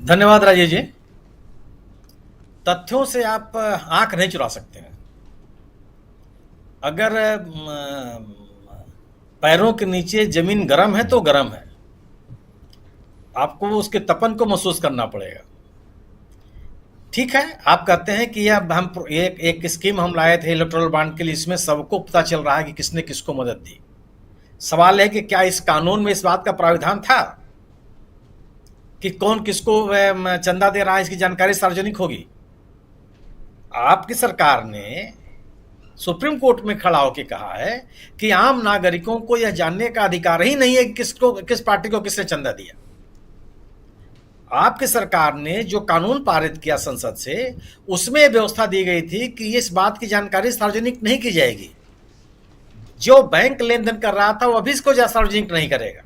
धन्यवाद राजेश जी। तथ्यों से आप आंख नहीं चुरा सकते हैं। अगर पैरों के नीचे जमीन गर्म है तो गर्म है, आपको उसके तपन को महसूस करना पड़ेगा। ठीक है, आप कहते हैं कि यह हम एक स्कीम हम लाए थे इलेक्टोरल बॉन्ड के लिए, इसमें सबको पता चल रहा है कि किसने किसको मदद दी। सवाल है कि क्या इस कानून में इस बात का प्राविधान था कि कौन किसको चंदा दे रहा है, इसकी जानकारी सार्वजनिक होगी? आपकी सरकार ने सुप्रीम कोर्ट में खड़ा होकर कहा है कि आम नागरिकों को यह जानने का अधिकार ही नहीं है कि किस पार्टी को किसने चंदा दिया। आपकी सरकार ने जो कानून पारित किया संसद से, उसमें व्यवस्था दी गई थी कि इस बात की जानकारी सार्वजनिक नहीं की जाएगी। जो बैंक लेन देन कर रहा था वो अभी इसको सार्वजनिक नहीं करेगा।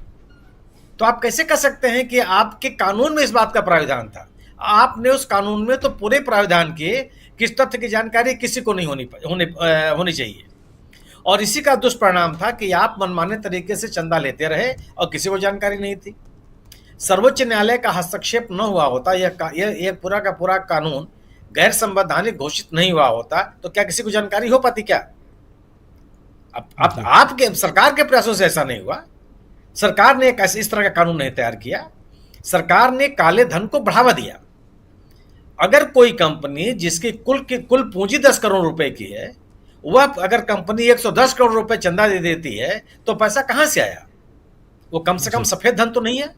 तो आप कैसे कह सकते हैं कि आपके कानून में इस बात का प्राविधान था? आपने उस कानून में तो पूरे प्राविधान किए कि इस तथ्य की जानकारी किसी को नहीं होनी चाहिए, और इसी का दुष्परिणाम था कि आप मनमाने तरीके से चंदा लेते रहे और किसी को जानकारी नहीं थी। सर्वोच्च न्यायालय का हस्तक्षेप न हुआ होता, यह पूरा का पूरा कानून गैर संवैधानिक घोषित नहीं हुआ होता, तो क्या किसी को जानकारी हो पाती? क्या आपके सरकार के प्रयासों से ऐसा नहीं हुआ। सरकार ने इस तरह का कानून नहीं तैयार किया। सरकार ने काले धन को बढ़ावा दिया। अगर कोई कंपनी जिसकी कुल पूंजी 10 करोड़ रुपए की है, वह अगर कंपनी 110 करोड़ रुपए चंदा दे देती है, तो पैसा कहां से आया? वो कम से कम सफेद धन तो नहीं है।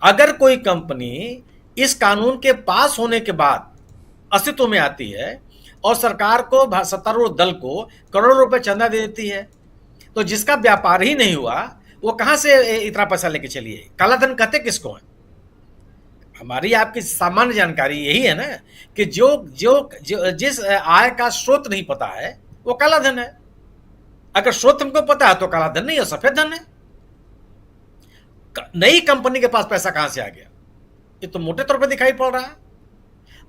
अगर कोई कंपनी इस कानून के पास होने के बाद अस्तित्व में आती है और सरकार को, सत्तारूढ़ दल को करोड़ों रुपए चंदा दे देती है, तो जिसका व्यापार ही नहीं हुआ वो कहां से इतना पैसा लेके चलिए? काला धन कहते किसको है? हमारी आपकी सामान्य जानकारी यही है ना कि जिस आय का स्रोत नहीं पता है वो काला धन है। अगर स्रोत हमको पता है तो काला धन नहीं है, सफेद धन है। नई कंपनी के पास पैसा कहां से आ गया? ये तो मोटे तौर पर दिखाई पड़ रहा है।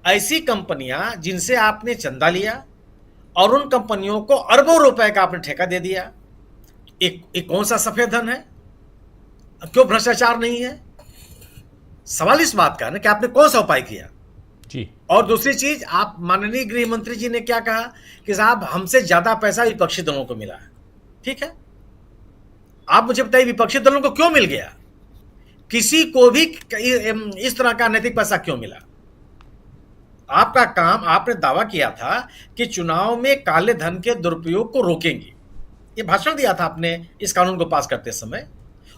ऐसी कंपनियां जिनसे आपने चंदा लिया और उन कंपनियों को अरबों रुपए का आपने ठेका दे दिया, एक कौन सा सफेद धन है? क्यों भ्रष्टाचार नहीं है? सवाल इस बात का है ना कि आपने कौन सा उपाय किया जी। और दूसरी चीज, आप माननीय गृह मंत्री जी ने क्या कहा कि साहब हमसे ज्यादा पैसा विपक्षी दलों को मिला है। ठीक है, आप मुझे बताइए विपक्षी दलों को क्यों मिल गया? किसी को भी इस तरह का नैतिक पैसा क्यों मिला? आपका काम, आपने दावा किया था कि चुनाव में काले धन के दुरुपयोग को रोकेंगे। ये भाषण दिया था आपने इस कानून को पास करते समय,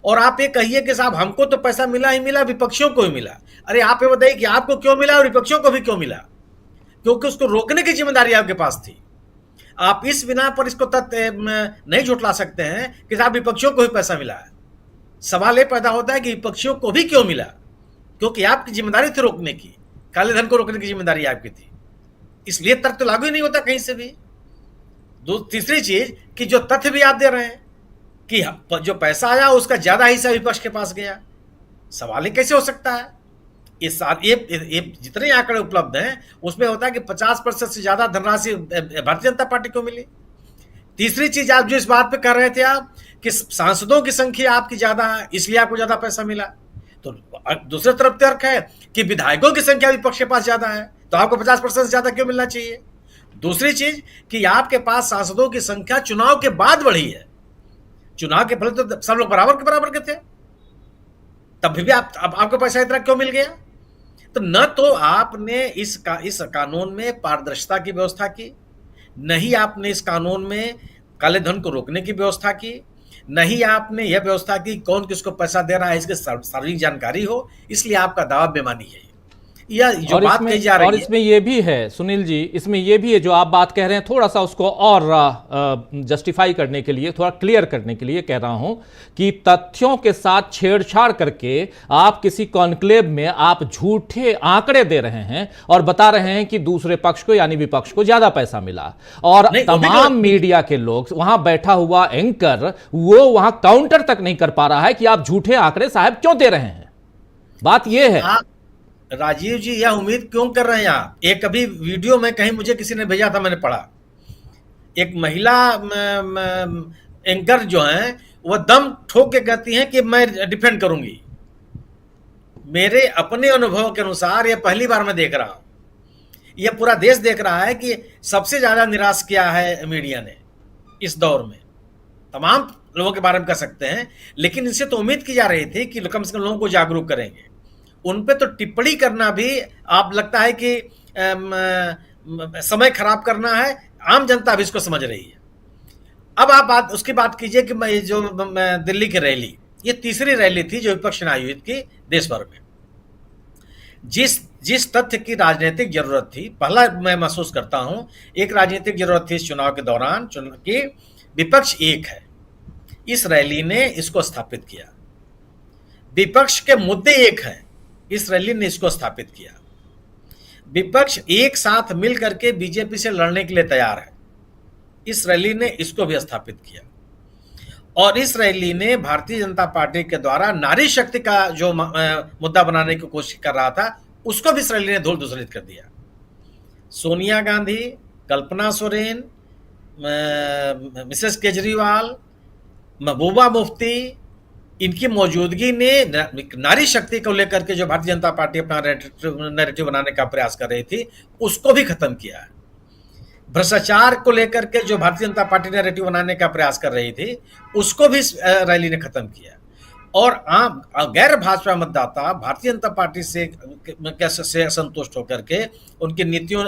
और आप ये कहिए कि साहब हमको तो पैसा मिला ही मिला, विपक्षियों को ही मिला। अरे आप ये बताइए कि आपको क्यों मिला और विपक्षियों को भी क्यों मिला? क्योंकि उसको रोकने की जिम्मेदारी आपके पास थी। आप इस बिना पर इसको तथ्य नहीं झुठला सकते हैं कि साहब विपक्षियों को ही पैसा मिला है। सवाल ये पैदा होता है कि विपक्षियों को भी क्यों मिला? क्योंकि आपकी जिम्मेदारी थी रोकने की, काले धन को रोकने की जिम्मेदारी आपकी थी, इसलिए तर्क तो लागू ही नहीं होता कहीं से भी। तीसरी चीज कि जो तथ्य भी आप दे रहे हैं कि जो पैसा आया उसका ज्यादा हिस्सा विपक्ष के पास गया, सवाल ही कैसे हो सकता है? ये जितने आंकड़े उपलब्ध हैं उसमें होता है कि 50% से ज्यादा धनराशि भारतीय जनता पार्टी को मिली। तीसरी चीज, आप जो इस बात पे कर रहे थे आप कि सांसदों की संख्या आपकी ज्यादा है इसलिए आपको ज्यादा पैसा मिला, तो दूसरी तरफ तर्क है कि विधायकों की संख्या विपक्ष के पास ज्यादा है तो आपको 50% से ज्यादा क्यों मिलना चाहिए? दूसरी चीज कि आपके पास सांसदों की संख्या चुनाव के बाद बढ़ी है। चुनाव के पहले तो सब लोग बराबर के बराबर के थे, तब भी आपको पैसा इतना क्यों मिल गया? तो न तो आपने इस कानून में पारदर्शिता की व्यवस्था की, नहीं आपने इस कानून में काले धन को रोकने की व्यवस्था की, नहीं आपने यह व्यवस्था की कौन किसको पैसा दे रहा है इसकी सार्वजनिक जानकारी हो, इसलिए आपका दावा बेमानी है। यह जो बात कही जा रही है, और इसमें यह भी है सुनील जी, इसमें यह भी है जो आप बात कह रहे हैं, थोड़ा सा उसको और जस्टिफाई करने के लिए, थोड़ा क्लियर करने के लिए कह रहा हूं कि तथ्यों के साथ छेड़छाड़ करके आप किसी कॉन्क्लेव में आप झूठे आंकड़े दे रहे हैं और बता रहे हैं कि दूसरे पक्ष को यानी विपक्ष को ज्यादा पैसा मिला, और तमाम मीडिया के लोग, वहां बैठा हुआ एंकर वो वहां काउंटर तक नहीं कर पा रहा है कि आप झूठे आंकड़े साहब क्यों दे रहे हैं। बात यह है। राजीव जी, यह उम्मीद क्यों कर रहे हैं आप? एक अभी वीडियो में कहीं मुझे किसी ने भेजा था, मैंने पढ़ा, एक महिला एंकर जो है वह दम ठोक के कहती हैं कि मैं डिफेंड करूंगी। मेरे अपने अनुभव के अनुसार यह पहली बार मैं देख रहा हूं, यह पूरा देश देख रहा है कि सबसे ज्यादा निराश किया है मीडिया ने इस दौर में। तमाम लोगों के बारे में कह सकते हैं, लेकिन इनसे तो उम्मीद की जा रही थी कि कम से कम लोगों को जागरूक करेंगे। उन पे तो टिप्पणी करना भी आप लगता है कि समय खराब करना है। आम जनता भी इसको समझ रही है। अब आप उसकी बात कीजिए कि जो दिल्ली की रैली, ये तीसरी रैली थी जो विपक्ष ने आयोजित की देश भर में। जिस तथ्य की राजनीतिक जरूरत थी, पहला मैं महसूस करता हूं, एक राजनीतिक जरूरत थी इस चुनाव के दौरान कि विपक्ष एक है। इस रैली ने इसको स्थापित किया। विपक्ष के मुद्दे एक हैं, इस रैली ने इसको स्थापित किया। विपक्ष एक साथ मिल करके बीजेपी से लड़ने के लिए तैयार है, इस रैली ने इसको भी स्थापित किया। और इस रैली ने भारतीय जनता पार्टी के द्वारा नारी शक्ति का जो मुद्दा बनाने की कोशिश कर रहा था, उसको भी इस रैली ने धूल धूसरित कर दिया। सोनिया गांधी, कल्पना सोरेन, मिसेस केजरीवाल, महबूबा मुफ्ती, इनकी मौजूदगी ने नारी शक्ति को लेकर के जो भारतीय जनता पार्टी अपना नैरेटिव बनाने का प्रयास कर रही थी, उसको भी खत्म किया है। भ्रष्टाचार को लेकर के जो भारतीय जनता पार्टी नैरेटिव बनाने का प्रयास कर रही थी, उसको भी रैली ने खत्म किया। और गैर भाजपा मतदाता भारतीय जनता पार्टी से असंतुष्ट होकर के, उनकी नीतियों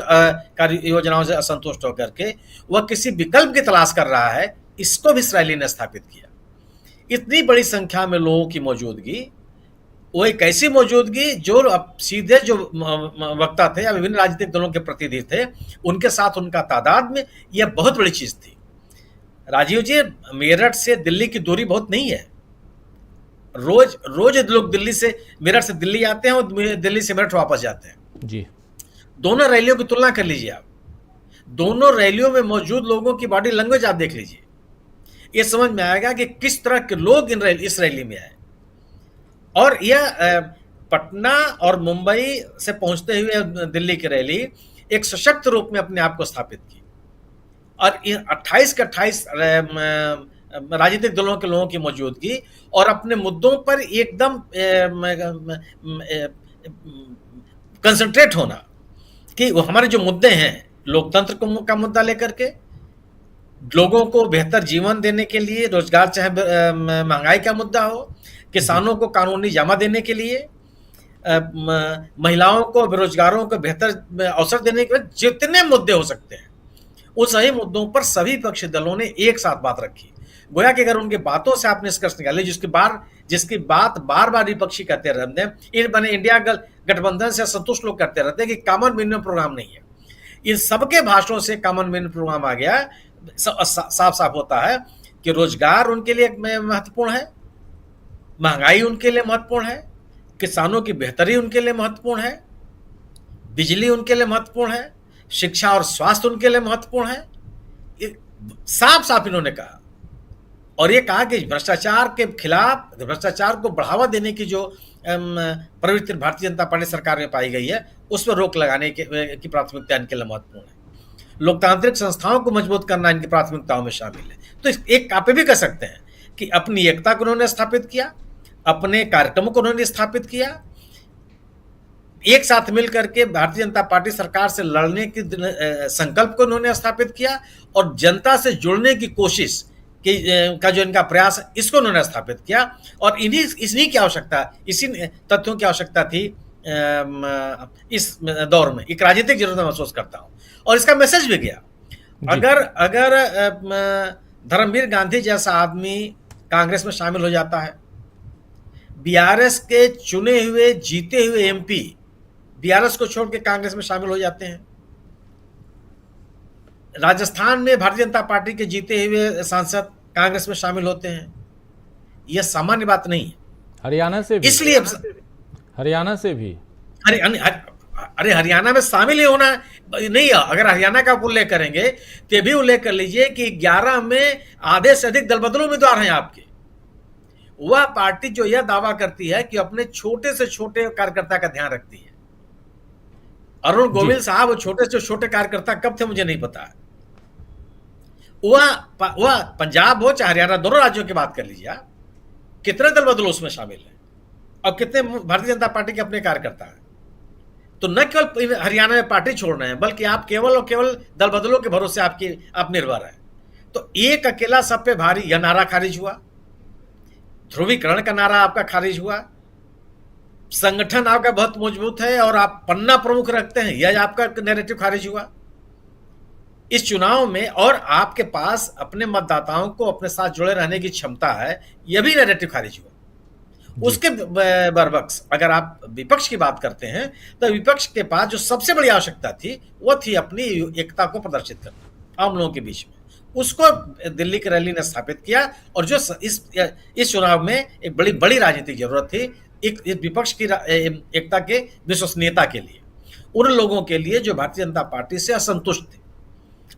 कार्य योजनाओं से असंतुष्ट होकर के वह किसी विकल्प की तलाश कर रहा है, इसको भी इस रैली ने स्थापित किया। इतनी बड़ी संख्या में लोगों की मौजूदगी, वो एक ऐसी मौजूदगी जो अब सीधे जो वक्ता थे या विभिन्न राजनीतिक दलों के प्रतिनिधि थे, उनके साथ उनका तादाद में यह बहुत बड़ी चीज थी। राजीव जी, मेरठ से दिल्ली की दूरी बहुत नहीं है। रोज लोग दिल्ली से मेरठ से दिल्ली आते हैं और दिल्ली से मेरठ वापस जाते हैं जी। दोनों रैलियों की तुलना कर लीजिए आप, दोनों रैलियों में मौजूद लोगों की बॉडी लैंग्वेज आप देख लीजिए, ये समझ में आएगा कि किस तरह के लोग इस रैली में आए। और यह पटना और मुंबई से पहुंचते हुए दिल्ली की रैली एक सशक्त रूप में अपने आप को स्थापित की। और 28 के 28 राजनीतिक दलों के लोगों की मौजूदगी और अपने मुद्दों पर एकदम कंसंट्रेट होना कि वो हमारे जो मुद्दे हैं, लोकतंत्र का मुद्दा लेकर के, लोगों को बेहतर जीवन देने के लिए, रोजगार चाहे महंगाई का मुद्दा हो, किसानों को कानूनी जामा देने के लिए, महिलाओं को, बेरोजगारों को बेहतर अवसर देने के लिए, जितने मुद्दे हो सकते हैं उन सही मुद्दों पर सभी विपक्षी दलों ने एक साथ बात रखी। गोया कि अगर उनकी बातों से आपने निष्कर्ष निकाले, जिसकी बात बार बार विपक्षी करते रहते हैं, इंडिया गठबंधन से संतुष्ट लोग करते रहते हैं कि कॉमन मिनिमम प्रोग्राम नहीं है। इन सबके भाषणों से कॉमन मिनिमम प्रोग्राम आ गया। साफ साफ होता है कि रोजगार उनके लिए महत्वपूर्ण है, महंगाई उनके लिए महत्वपूर्ण है, किसानों की बेहतरी उनके लिए महत्वपूर्ण है, बिजली उनके लिए महत्वपूर्ण है, शिक्षा और स्वास्थ्य उनके लिए महत्वपूर्ण है। साफ साफ इन्होंने कहा। और ये कहा कि भ्रष्टाचार के खिलाफ, भ्रष्टाचार को बढ़ावा देने की जो प्रवृत्ति भारतीय जनता पार्टी सरकार में पाई गई है, उस पर रोक लगाने की प्राथमिकता इनके लिए महत्वपूर्ण है। लोकतांत्रिक संस्थाओं को मजबूत करना इनकी प्राथमिकताओं में शामिल है। तो एक आप भी कह सकते हैं कि अपनी एकता को उन्होंने स्थापित किया, अपने कार्यक्रमों को उन्होंने स्थापित किया, एक साथ मिलकर के भारतीय जनता पार्टी सरकार से लड़ने की संकल्प को उन्होंने स्थापित किया, और जनता से जुड़ने की कोशिश का जो इनका प्रयास है, इसको उन्होंने स्थापित किया। और इन्हीं की आवश्यकता, इसी तथ्यों की आवश्यकता थी इस दौर में। एक राजनीतिक जरूरत महसूस करता हूं, और इसका मैसेज भी गया। अगर धर्मवीर गांधी जैसा आदमी कांग्रेस में शामिल हो जाता है, बीआरएस के चुने हुए जीते हुए एमपी बीआरएस को छोड़ के कांग्रेस में शामिल हो जाते हैं, राजस्थान में भारतीय जनता पार्टी के जीते हुए सांसद कांग्रेस में शामिल होते हैं, यह सामान्य बात नहीं है। हरियाणा से भी, इसलिए हरियाणा से भी, अरे हरियाणा में शामिल ही होना नहीं है। अगर हरियाणा का उल्लेख करेंगे तो भी उल्लेख कर लीजिए कि 11 में आधे से अधिक दलबदलू उम्मीदवार हैं आपके। वह पार्टी जो यह दावा करती है कि अपने छोटे से छोटे कार्यकर्ता का ध्यान रखती है। अरुण गोविल साहब छोटे से छोटे कार्यकर्ता कब थे मुझे नहीं पता। वह पंजाब हो चाहे हरियाणा, दोनों राज्यों की बात कर लीजिए आप, कितने दल बदलो उसमें शामिल है। और कितने भारतीय जनता पार्टी के अपने कार्यकर्ता हैं। तो न केवल हरियाणा में पार्टी छोड़ रहे हैं, बल्कि आप केवल और केवल दल बदलों के भरोसे आप निर्भर हैं। तो एक अकेला सब पे भारी यह नारा खारिज हुआ, ध्रुवीकरण का नारा आपका खारिज हुआ, संगठन आपका बहुत मजबूत है और आप पन्ना प्रमुख रखते हैं, यह आपका नैरेटिव खारिज हुआ इस चुनाव में। और आपके पास अपने मतदाताओं को अपने साथ जुड़े रहने की क्षमता है, यह भी नैरेटिव खारिज हुआ। उसके बरबक्स अगर आप विपक्ष की बात करते हैं तो विपक्ष के पास जो सबसे बड़ी आवश्यकता थी वो थी अपनी एकता को प्रदर्शित करना आम लोगों के बीच में। उसको दिल्ली की रैली ने स्थापित किया। और जो इस चुनाव में एक बड़ी बड़ी राजनीतिक जरूरत थी एक विपक्ष की एकता के विश्वसनीयता के लिए, उन लोगों के लिए जो भारतीय जनता पार्टी से असंतुष्ट थे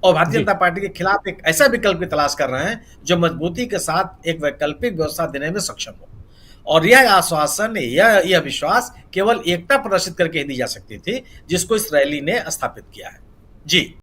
और भारतीय जनता पार्टी के खिलाफ एक ऐसा विकल्प की तलाश कर रहे हैं जो मजबूती के साथ एक वैकल्पिक व्यवस्था देने में सक्षम हो। और यह आश्वासन, यह विश्वास केवल एकता प्रदर्शित करके दी जा सकती थी, जिसको इस रैली ने स्थापित किया है। जी।